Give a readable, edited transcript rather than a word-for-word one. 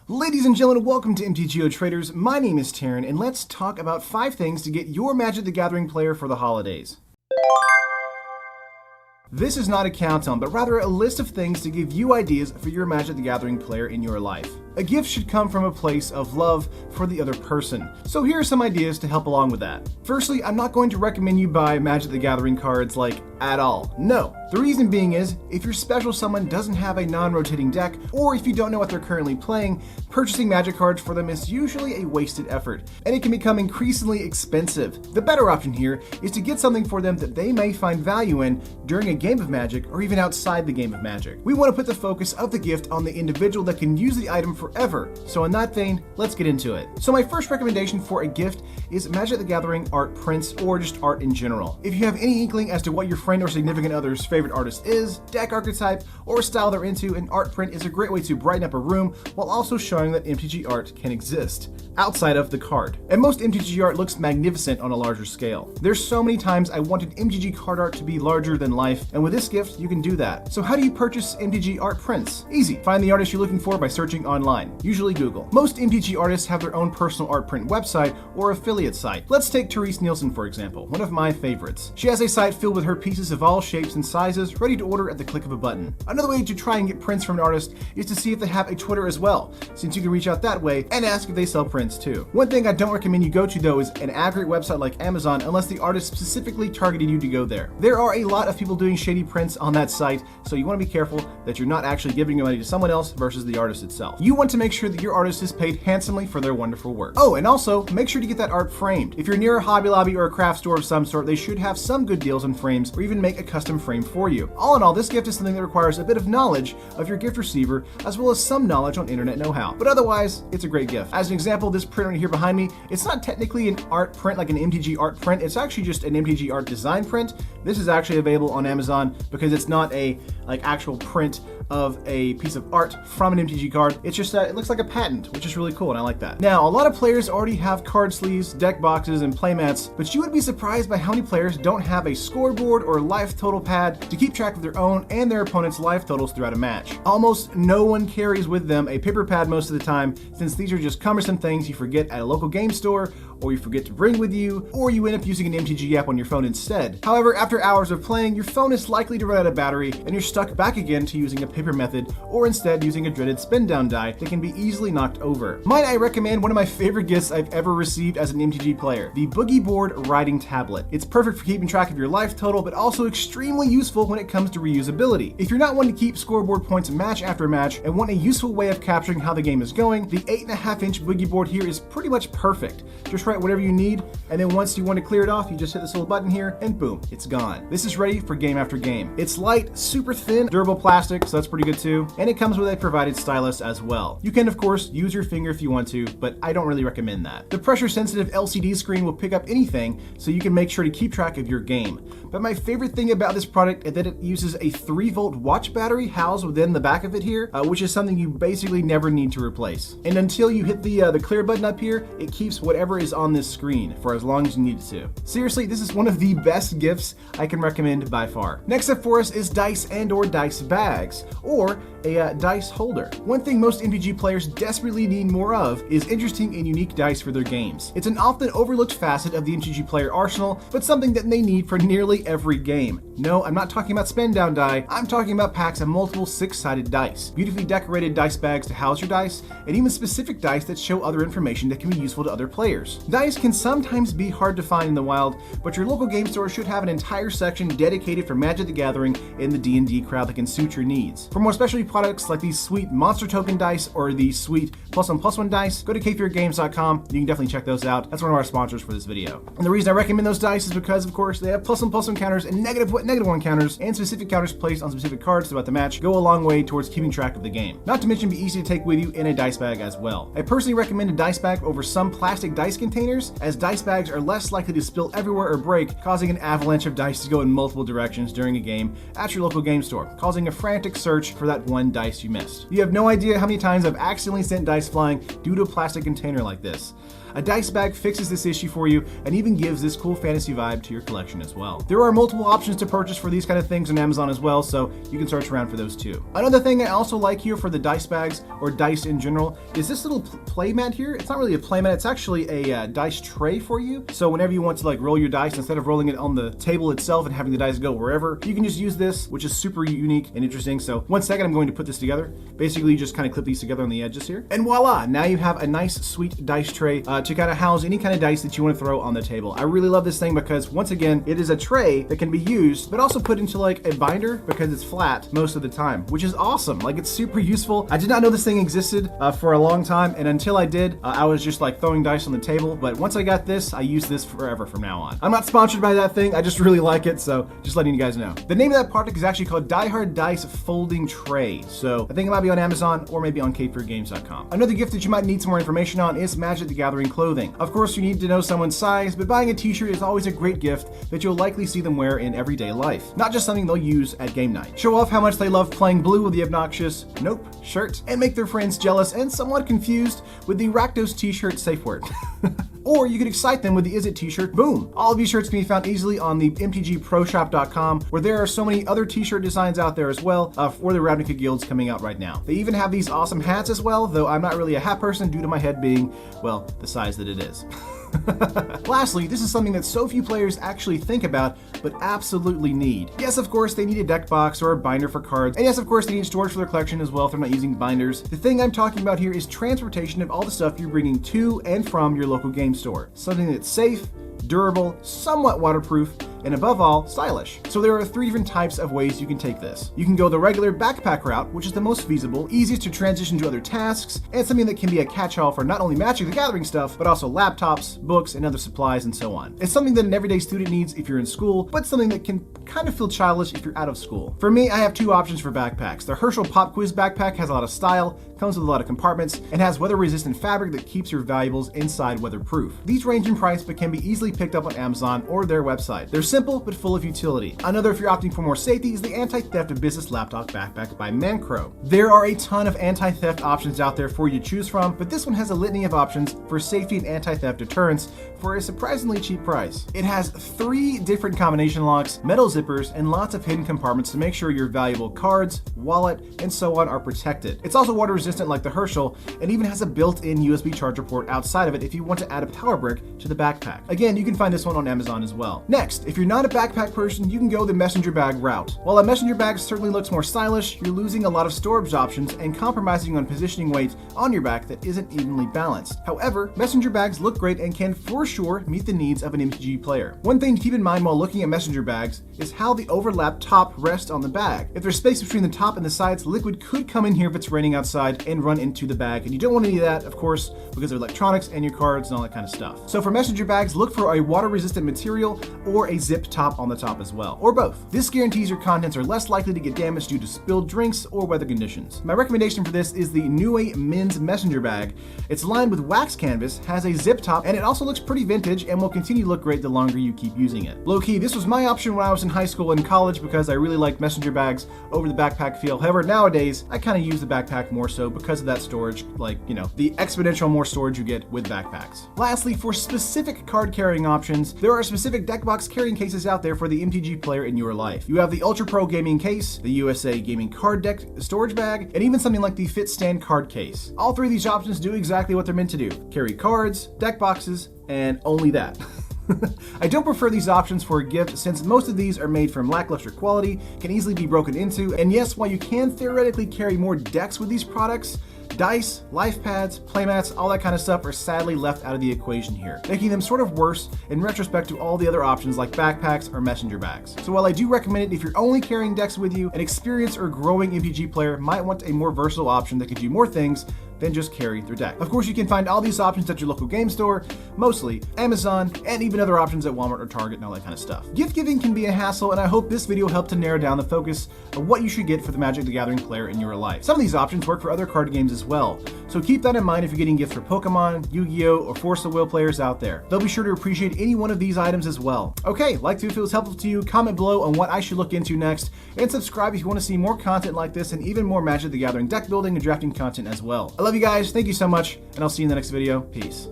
Ladies and gentlemen, welcome to MTGO Traders. My name is Terran, and let's talk about 5 things to get your Magic the Gathering player for the holidays. This is not a countdown, but rather a list of things to give you ideas for your Magic the Gathering player in your life. A gift should come from a place of love for the other person. So here are some ideas to help along with that. Firstly, I'm not going to recommend you buy Magic the Gathering cards at all. No. The reason being is, if your special someone doesn't have a non-rotating deck, or if you don't know what they're currently playing, purchasing Magic cards for them is usually a wasted effort, and it can become increasingly expensive. The better option here is to get something for them that they may find value in during a game of Magic, or even outside the game of Magic. We want to put the focus of the gift on the individual that can use the item forever. So in that vein, let's get into it. So my first recommendation for a gift is Magic the Gathering Art Prints, or just art in general. If you have any inkling as to what your friend or significant other's favorite artist is, deck archetype, or style they're into, an art print is a great way to brighten up a room while also showing that MTG art can exist outside of the card. And most MTG art looks magnificent on a larger scale. There's so many times I wanted MTG card art to be larger than life, and with this gift, you can do that. So how do you purchase MTG art prints? Easy. Find the artist you're looking for by searching online, usually Google. Most MTG artists have their own personal art print website or affiliate site. Let's take Therese Nielsen, for example, one of my favorites. She has a site filled with her pieces of all shapes and sizes, ready to order at the click of a button. Another way to try and get prints from an artist is to see if they have a Twitter as well, since you can reach out that way and ask if they sell prints too. One thing I don't recommend you go to though is an aggregate website like Amazon unless the artist specifically targeted you to go there. There are a lot of people doing shady prints on that site, so you want to be careful that you're not actually giving your money to someone else versus the artist itself. You want to make sure that your artist is paid handsomely for their wonderful work. Oh, and also make sure to get that art framed. If you're near a Hobby Lobby or a craft store of some sort, they should have some good deals on frames or even make a custom frame for you. All in all, this gift is something that requires a bit of knowledge of your gift receiver as well as some knowledge on internet know-how. But otherwise, it's a great gift. As an example, this print right here behind me, it's not technically an art print like an MTG art print. It's actually just an MTG art design print. This is actually available on Amazon because it's not a actual print of a piece of art from an MTG card. It's just it looks like a patent, which is really cool, and I like that. Now, a lot of players already have card sleeves, deck boxes, and playmats, but you would be surprised by how many players don't have a scoreboard or life total pad to keep track of their own and their opponent's life totals throughout a match. Almost no one carries with them a paper pad most of the time, since these are just cumbersome things you forget at a local game store, or you forget to bring with you, or you end up using an MTG app on your phone instead. However, after hours of playing, your phone is likely to run out of battery, and you're stuck back again to using a paper method, or instead using a dreaded spin down die that can be easily knocked over. Might I recommend one of my favorite gifts I've ever received as an MTG player, the Boogie board writing tablet. It's perfect for keeping track of your life total, but also extremely useful when it comes to reusability. If you're not one to keep scoreboard points match after match and want a useful way of capturing how the game is going, the 8.5-inch Boogie board here is pretty much perfect. Just write whatever you need, and then once you want to clear it off, you just hit this little button here, and boom, it's gone. This is ready for game after game. It's light, super thin, durable plastic, so that's pretty good too, and it comes with a provided stylus as well. You can, of course, use your finger if you want to, but I don't really recommend that. The pressure-sensitive LCD screen will pick up anything, so you can make sure to keep track of your game. But my favorite thing about this product is that it uses a 3-volt watch battery housed within the back of it here, which is something you basically never need to replace. And until you hit the clear button up here, it keeps whatever is on this screen for as long as you need it to. Seriously, this is one of the best gifts I can recommend by far. Next up for us is dice and/or dice bags, or a dice holder. One thing most MTG players desperately need more of is interesting and unique dice for their games. It's an often overlooked facet of the MTG player arsenal, but something that they need for nearly every game. No, I'm not talking about spin down die, I'm talking about packs of multiple 6-sided dice, beautifully decorated dice bags to house your dice, and even specific dice that show other information that can be useful to other players. Dice can sometimes be hard to find in the wild, but your local game store should have an entire section dedicated for Magic the Gathering and the D&D crowd that can suit your needs. For more specialty products like these sweet monster token dice or the sweet +1/+1 dice, go to kfairgames.com. You can definitely check those out. That's one of our sponsors for this video. And the reason I recommend those dice is because, of course, they have +1/+1 counters and -1 counters, and specific counters placed on specific cards throughout the match go a long way towards keeping track of the game. Not to mention be easy to take with you in a dice bag as well. I personally recommend a dice bag over some plastic dice containers, as dice bags are less likely to spill everywhere or break, causing an avalanche of dice to go in multiple directions during a game at your local game store, causing a frantic search for that one dice you missed. You have no idea how many times I've accidentally sent dice flying due to a plastic container like this. A dice bag fixes this issue for you and even gives this cool fantasy vibe to your collection as well. There are multiple options to purchase for these kind of things on Amazon as well, so you can search around for those too. Another thing I also like here for the dice bags, or dice in general, is this little play mat here. It's not really a play mat, it's actually a dice tray for you. So whenever you want to like roll your dice, instead of rolling it on the table itself and having the dice go wherever, you can just use this, which is super unique and interesting. So one second, I'm going to put this together. Basically, you just kind of clip these together on the edges here. And voila, now you have a nice sweet dice tray to kind of house any kind of dice that you want to throw on the table. I really love this thing because once again, it is a tray that can be used, but also put into like a binder because it's flat most of the time, which is awesome. Like, it's super useful. I did not know this thing existed for a long time, and until I did, I was just like throwing dice on the table. But once I got this, I use this forever from now on. I'm not sponsored by that thing. I just really like it, so just letting you guys know. The name of that product is actually called Die Hard Dice Folding Tray. So I think it might be on Amazon or maybe on CapeForGames.com. Another gift that you might need some more information on is Magic the Gathering clothing. Of course, you need to know someone's size, but buying a t-shirt is always a great gift that you'll likely see them wear in everyday life, not just something they'll use at game night. Show off how much they love playing blue with the obnoxious Nope shirt, and make their friends jealous and somewhat confused with the Rakdos t-shirt safe word. Or you could excite them with the Is It t-shirt. Boom! All of these shirts can be found easily on the mtgproshop.com, where there are so many other t-shirt designs out there as well for the Ravnica guilds coming out right now. They even have these awesome hats as well, though I'm not really a hat person due to my head being, well, the size that it is. Lastly, this is something that so few players actually think about, but absolutely need. Yes, of course, they need a deck box or a binder for cards, and yes, of course, they need storage for their collection as well if they're not using binders. The thing I'm talking about here is transportation of all the stuff you're bringing to and from your local game store. Something that's safe, durable, somewhat waterproof, and above all, stylish. So there are 3 different types of ways you can take this. You can go the regular backpack route, which is the most feasible, easiest to transition to other tasks, and something that can be a catch-all for not only Magic the Gathering stuff, but also laptops, books, and other supplies, and so on. It's something that an everyday student needs if you're in school, but something that can kind of feel childish if you're out of school. For me, I have 2 options for backpacks. The Herschel Pop Quiz backpack has a lot of style, comes with a lot of compartments, and has weather-resistant fabric that keeps your valuables inside weatherproof. These range in price, but can be easily picked up on Amazon or their website. They're simple, but full of utility. Another, if you're opting for more safety, is the Anti-Theft Business Laptop Backpack by Mancro. There are a ton of anti-theft options out there for you to choose from, but this one has a litany of options for safety and anti-theft deterrence for a surprisingly cheap price. It has 3 different combination locks, metal zippers, and lots of hidden compartments to make sure your valuable cards, wallet, and so on are protected. It's also water resistant like the Herschel, and even has a built-in USB charger port outside of it if you want to add a power brick to the backpack. Again, you can find this one on Amazon as well. Next, if you're not a backpack person, you can go the messenger bag route. While a messenger bag certainly looks more stylish, you're losing a lot of storage options and compromising on positioning weight on your back that isn't evenly balanced. However, messenger bags look great and can for sure meet the needs of an MTG player. One thing to keep in mind while looking at messenger bags is how the overlap top rests on the bag. If there's space between the top and the sides, liquid could come in here if it's raining outside and run into the bag, and you don't want any of that, of course, because of electronics and your cards and all that kind of stuff. So for messenger bags, look for a water-resistant material or a zip top on the top as well, or both. This guarantees your contents are less likely to get damaged due to spilled drinks or weather conditions. My recommendation for this is the Newhey Men's Messenger Bag. It's lined with wax canvas, has a zip top, and it also looks pretty vintage and will continue to look great the longer you keep using it. Low-key, this was my option when I was in high school and college because I really liked messenger bags over the backpack feel. However, nowadays, I kind of use the backpack more so because of that storage, like, you know, the exponential more storage you get with backpacks. Lastly, for specific card carrying options, there are specific deck box carrying cases out there for the MTG player in your life. You have the Ultra Pro gaming case, the USA gaming card deck storage bag, and even something like the Fit Stand card case. All 3 of these options do exactly what they're meant to do: carry cards, deck boxes, and only that. I don't prefer these options for a gift since most of these are made from lackluster quality, can easily be broken into, and yes, while you can theoretically carry more decks with these products, dice, life pads, playmats, all that kind of stuff are sadly left out of the equation here, making them sort of worse in retrospect to all the other options like backpacks or messenger bags. So while I do recommend it if you're only carrying decks with you, an experienced or growing MTG player might want a more versatile option that can do more things than just carry their deck. Of course, you can find all these options at your local game store, mostly Amazon, and even other options at Walmart or Target and all that kind of stuff. Gift giving can be a hassle, and I hope this video helped to narrow down the focus of what you should get for the Magic the Gathering player in your life. Some of these options work for other card games as well, so keep that in mind if you're getting gifts for Pokemon, Yu-Gi-Oh, or Force of Will players out there. They'll be sure to appreciate any one of these items as well. Okay, like if it was helpful to you, comment below on what I should look into next, and subscribe if you want to see more content like this and even more Magic the Gathering deck building and drafting content as well. I love you guys, thank you so much, and I'll see you in the next video. Peace.